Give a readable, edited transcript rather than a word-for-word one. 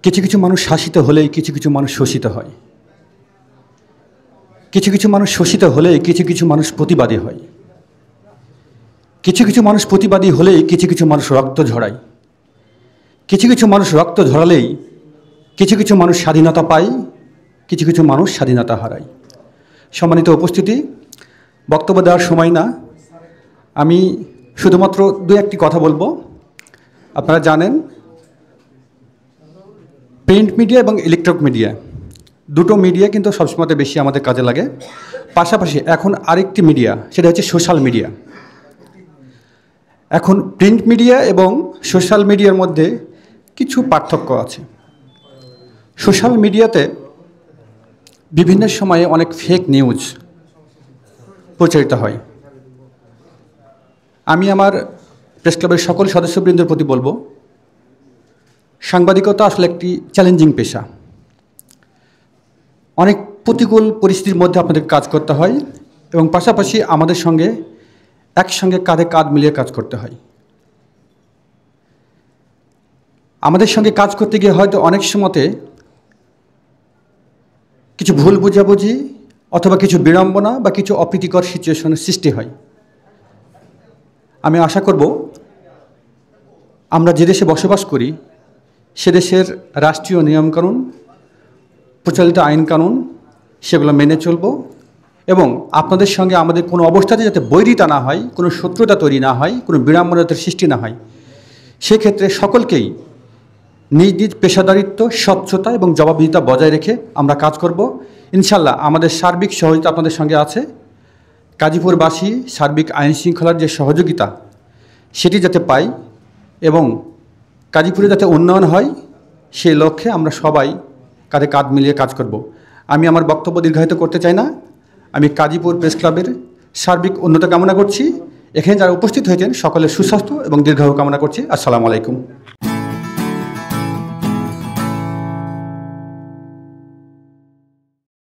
কিছু কিছু মানুষ শাসিত হলেই কিছু কিছু মানুষ শোষিত হয়। কিছু কিছু মানুষ শোষিত হলেই কিছু কিছু মানুষ প্রতিবাদী হয়। কিছু কিছু মানুষ প্রতিবাদী হলেই কিছু কিছু মানুষ রক্ত ঝরায়। কিছু কিছু মানুষ রক্ত ঝরালেই কিছু কিছু মানুষ স্বাধীনতা পায়, কিছু কিছু মানুষ স্বাধীনতা হারায়। সম্মানিত উপস্থিতি, বক্তব্য দেওয়ার সময় না, আমি শুধুমাত্র দু একটি কথা বলবো। আপনারা জানেন প্রিন্ট মিডিয়া এবং ইলেকট্রনিক মিডিয়া দুটো মিডিয়া কিন্তু সবসময় বেশি আমাদের কাজে লাগে। পাশাপাশি এখন আরেকটি মিডিয়া, সেটা হচ্ছে সোশ্যাল মিডিয়া। এখন প্রিন্ট মিডিয়া এবং সোশ্যাল মিডিয়ার মধ্যে কিছু পার্থক্য আছে। সোশ্যাল মিডিয়াতে বিভিন্ন সময়ে অনেক ফেক নিউজ প্রচারিত হয়। আমি আমার প্রেস ক্লাবের সকল সদস্যবৃন্দের প্রতি বলবো, সাংবাদিকতা আসলে একটি চ্যালেঞ্জিং পেশা। অনেক প্রতিকূল পরিস্থিতির মধ্যে আপনাদের কাজ করতে হয় এবং পাশাপাশি আমাদের সঙ্গে একসঙ্গে কাঁধে কাঁধ মিলিয়ে কাজ করতে হয়। আমাদের সঙ্গে কাজ করতে গিয়ে হয়তো অনেক সময়তে কিছু ভুল বোঝাবুঝি অথবা কিছু বিড়ম্বনা বা কিছু অপ্রীতিকর সিচুয়েশনের সৃষ্টি হয়। আমি আশা করব আমরা যে দেশে বসবাস করি সে দেশের রাষ্ট্রীয় নিয়মকানুন, প্রচলিত আইন কানুন সেগুলো মেনে চলব এবং আপনাদের সঙ্গে আমাদের কোনো অবস্থাতে যাতে বৈরিতা না হয়, কোনো শত্রুতা তৈরি না হয়, কোনো বিড়ম্বনার সৃষ্টি না হয়, সেক্ষেত্রে সকলকেই নিজ নিজ পেশাদারিত্ব, স্বচ্ছতা এবং জবাবদিহিতা বজায় রেখে আমরা কাজ করব। ইনশাল্লাহ আমাদের সার্বিক সহযোগিতা আপনাদের সঙ্গে আছে। গাজীপুরবাসী সার্বিক আইন শৃঙ্খলার যে সহযোগিতা সেটি যাতে পাই এবং গাজীপুরে যাতে উন্নয়ন হয়, সেই লক্ষ্যে আমরা সবাই কাঁধে কাঁধ মিলিয়ে কাজ করব। আমি আমার বক্তব্য দীর্ঘায়িত করতে চাই না। আমি গাজীপুর প্রেস ক্লাবের সার্বিক উন্নতি কামনা করছি। এখানে যারা উপস্থিত হয়েছেন সকলের সুস্বাস্থ্য এবং দীর্ঘায়ু কামনা করছি। আসসালামু আলাইকুম।